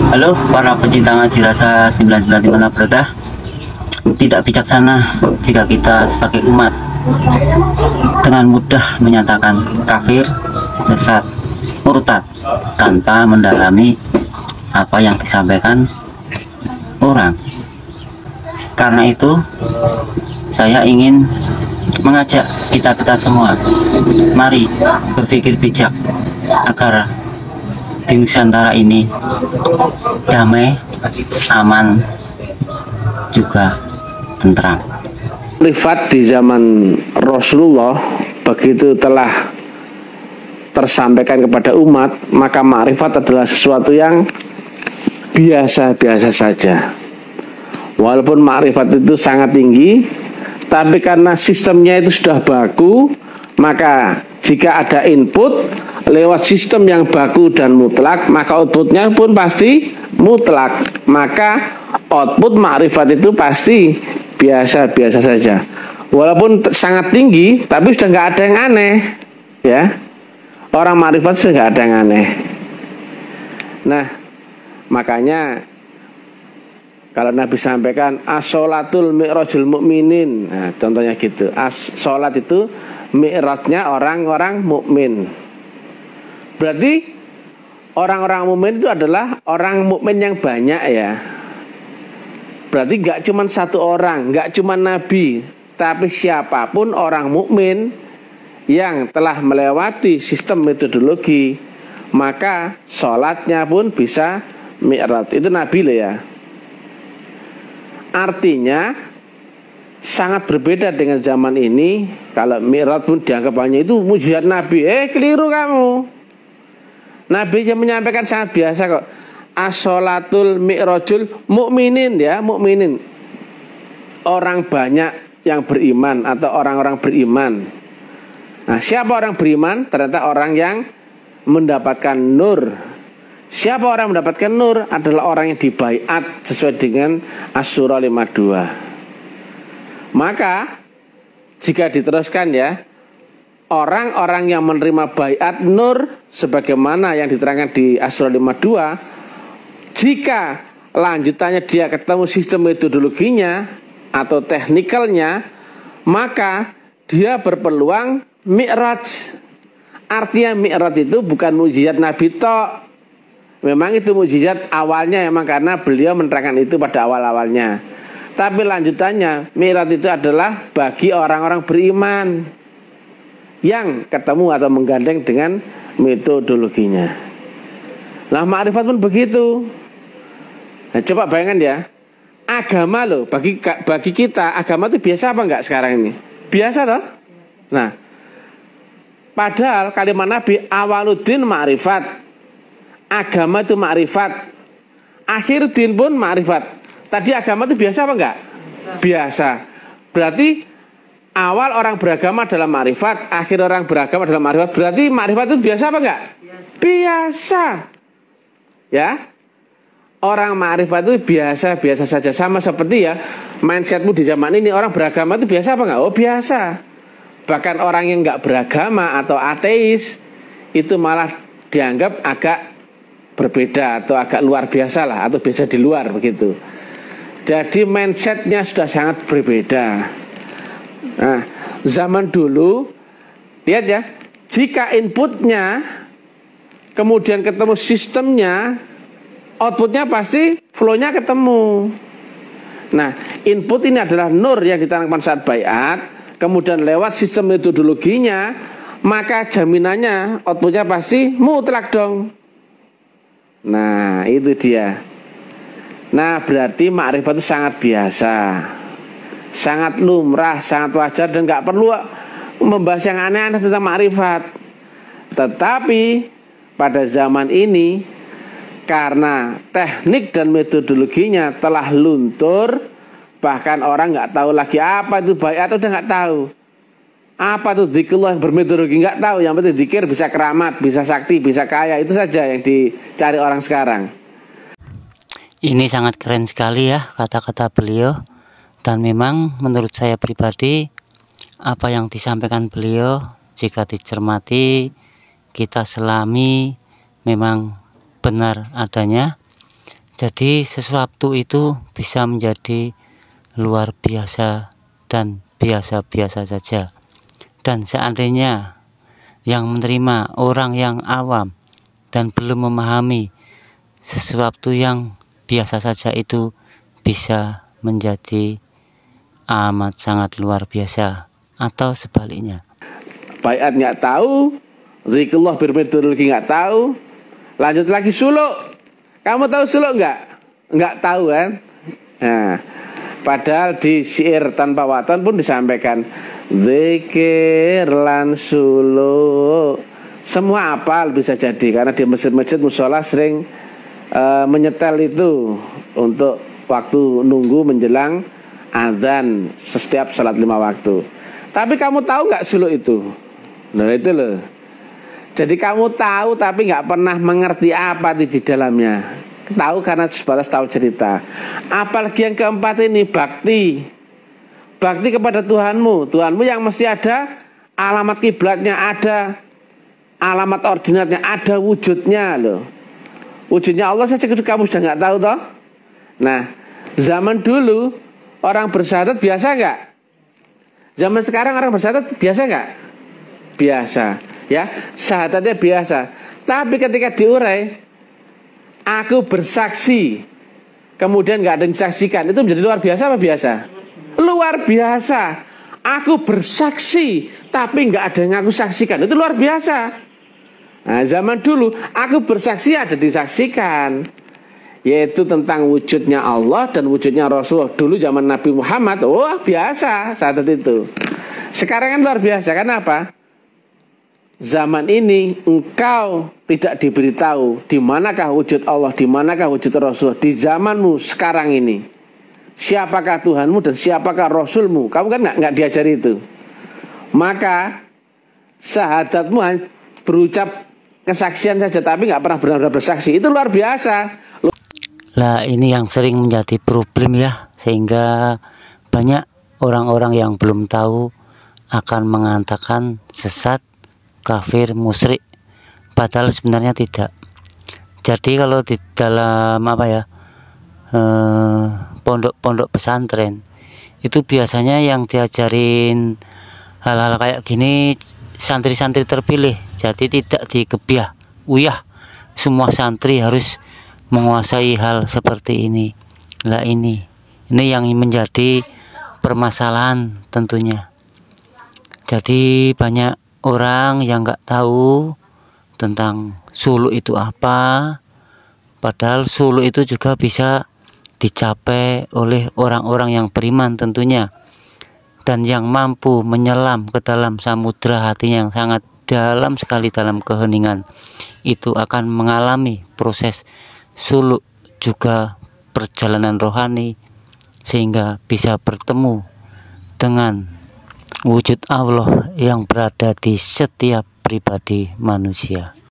Halo para pecinta ngaji rasa 99 dimana berada. Tidak bijaksana jika kita sebagai umat dengan mudah menyatakan kafir, sesat, murtad tanpa mendalami apa yang disampaikan orang. Karena itu saya ingin mengajak kita semua, mari berpikir bijak agar di Nusantara ini damai, aman, juga tentram. Rifat di zaman Rasulullah begitu telah tersampaikan kepada umat, maka makrifat adalah sesuatu yang biasa-biasa saja. Walaupun makrifat itu sangat tinggi, tapi karena sistemnya itu sudah baku, maka jika ada input lewat sistem yang baku dan mutlak, maka outputnya pun pasti mutlak. Maka output makrifat itu pasti biasa-biasa saja. Walaupun sangat tinggi, tapi sudah nggak ada yang aneh, ya. Orang makrifat sudah nggak ada yang aneh. Nah, makanya kalau Nabi sampaikan as-sholatul mi'rajul mu'minin, nah, contohnya gitu. Sholat itu mi'rajnya orang-orang mukmin. Berarti orang-orang mukmin itu adalah orang mukmin yang banyak, ya. Berarti gak cuma satu orang, gak cuma Nabi, tapi siapapun orang mukmin yang telah melewati sistem metodologi, maka sholatnya pun bisa mi'raj. Itu Nabi loh, ya. Artinya sangat berbeda dengan zaman ini. Kalau mi'raj pun dianggap hanya itu mujizat Nabi. Keliru kamu. Nabi yang menyampaikan sangat biasa kok. As-sholatul mi'rajul mu'minin, ya, mu'minin. Orang banyak yang beriman atau orang-orang beriman. Nah, siapa orang beriman? Ternyata orang yang mendapatkan nur. Siapa orang mendapatkan nur? Adalah orang yang dibaiat sesuai dengan Asy-Syura 52. Maka jika diteruskan, ya, orang-orang yang menerima baiat nur sebagaimana yang diterangkan di Asy-Syura 52, jika lanjutannya dia ketemu sistem metodologinya atau teknikalnya, maka dia berpeluang mi'raj. Artinya mi'raj itu bukan mukjizat Nabi tok. Memang itu mukjizat awalnya, memang karena beliau menerangkan itu pada awal-awalnya. Tapi lanjutannya mi'raj itu adalah bagi orang-orang beriman yang ketemu atau menggandeng dengan metodologinya. Nah, makrifat pun begitu. Nah, coba bayangkan, ya, agama loh, bagi kita agama itu biasa apa enggak sekarang ini? Biasa toh? Nah, padahal kalimat Nabi awaluddin makrifat, agama itu makrifat, akhiruddin pun makrifat. Tadi agama itu biasa apa enggak? Biasa. Berarti awal orang beragama adalah makrifat, akhir orang beragama adalah makrifat. Berarti makrifat itu biasa apa enggak? Biasa. Ya. Orang makrifat itu biasa-biasa saja. Sama seperti, ya, mindsetmu di zaman ini, orang beragama itu biasa apa enggak? Oh, biasa. Bahkan orang yang enggak beragama atau ateis itu malah dianggap agak berbeda atau agak luar biasa lah, atau biasa di luar begitu. Jadi mindsetnya sudah sangat berbeda. Nah, zaman dulu, lihat, ya, jika inputnya kemudian ketemu sistemnya, outputnya pasti flow-nya ketemu. Nah, input ini adalah nur yang ditanamkan saat baiat, kemudian lewat sistem metodologinya, maka jaminannya outputnya pasti mutlak dong. Nah, itu dia. Nah, berarti makrifat itu sangat biasa, sangat lumrah, sangat wajar, dan gak perlu membahas yang aneh-aneh tentang makrifat. Tetapi pada zaman ini, karena teknik dan metodologinya telah luntur, bahkan orang gak tahu lagi apa itu baiat, udah gak tahu. Apa itu zikrullah yang bermetodologi, gak tahu. Yang penting zikir bisa keramat, bisa sakti, bisa kaya, itu saja yang dicari orang sekarang. Ini sangat keren sekali, ya, kata-kata beliau. Dan memang menurut saya pribadi, apa yang disampaikan beliau jika dicermati, kita selami, memang benar adanya. Jadi sesuatu itu bisa menjadi luar biasa dan biasa-biasa saja. Dan seandainya yang menerima orang yang awam dan belum memahami, sesuatu yang biasa saja itu bisa menjadi amat sangat luar biasa, atau sebaliknya. Baiat nggak tahu, zikrullah bermetodologi nggak tahu, lanjut lagi suluk. Kamu tahu suluk nggak? Nggak tahu kan? Nah, padahal di syair tanpa waton pun disampaikan zikir lan suluk. Semua apal bisa jadi, karena di masjid-masjid musola sering menyetel itu untuk waktu nunggu menjelang azan setiap sholat 5 waktu. Tapi kamu tahu nggak suluk itu? Nah itu loh. Jadi kamu tahu tapi nggak pernah mengerti apa di dalamnya. Tahu karena sebatas tahu cerita. Apalagi yang keempat ini, bakti. Bakti kepada Tuhanmu. Tuhanmu yang mesti ada alamat kiblatnya, ada alamat ordinatnya, ada wujudnya loh. Wujudnya Allah saja kamu sudah nggak tahu toh. Nah, zaman dulu orang bersyahadat biasa nggak? Zaman sekarang orang bersyahadat biasa nggak? Biasa. Ya, syahadatnya biasa. Tapi ketika diurai, aku bersaksi, kemudian nggak ada yang disaksikan, itu menjadi luar biasa apa biasa? Luar biasa. Aku bersaksi, tapi nggak ada yang aku saksikan, itu luar biasa. Nah, zaman dulu aku bersaksi ada disaksikan, yaitu tentang wujudnya Allah dan wujudnya Rasulullah. Dulu zaman Nabi Muhammad, wah biasa saat itu. Sekarang kan luar biasa, kenapa? Zaman ini engkau tidak diberitahu di manakah wujud Allah, di manakah wujud Rasul. Di zamanmu sekarang ini, siapakah Tuhanmu dan siapakah Rasulmu, kamu kan nggak diajari itu. Maka syahadatmu berucap kesaksian saja, tapi nggak pernah benar-benar bersaksi. Itu luar biasa. Lah ini yang sering menjadi problem ya, sehingga banyak orang-orang yang belum tahu akan mengatakan sesat, kafir, musyrik, padahal sebenarnya tidak. Jadi kalau di dalam pondok-pondok pesantren itu biasanya yang diajarin hal-hal kayak gini santri-santri terpilih, jadi tidak dikebiah uyah semua santri harus menguasai hal seperti ini. Lah ini yang menjadi permasalahan tentunya. Jadi banyak orang yang nggak tahu tentang suluk itu apa, padahal suluk itu juga bisa dicapai oleh orang-orang yang beriman tentunya, dan yang mampu menyelam ke dalam samudra hatinya yang sangat dalam sekali dalam keheningan, itu akan mengalami proses suluk juga perjalanan rohani, sehingga bisa bertemu dengan wujud Allah yang berada di setiap pribadi manusia.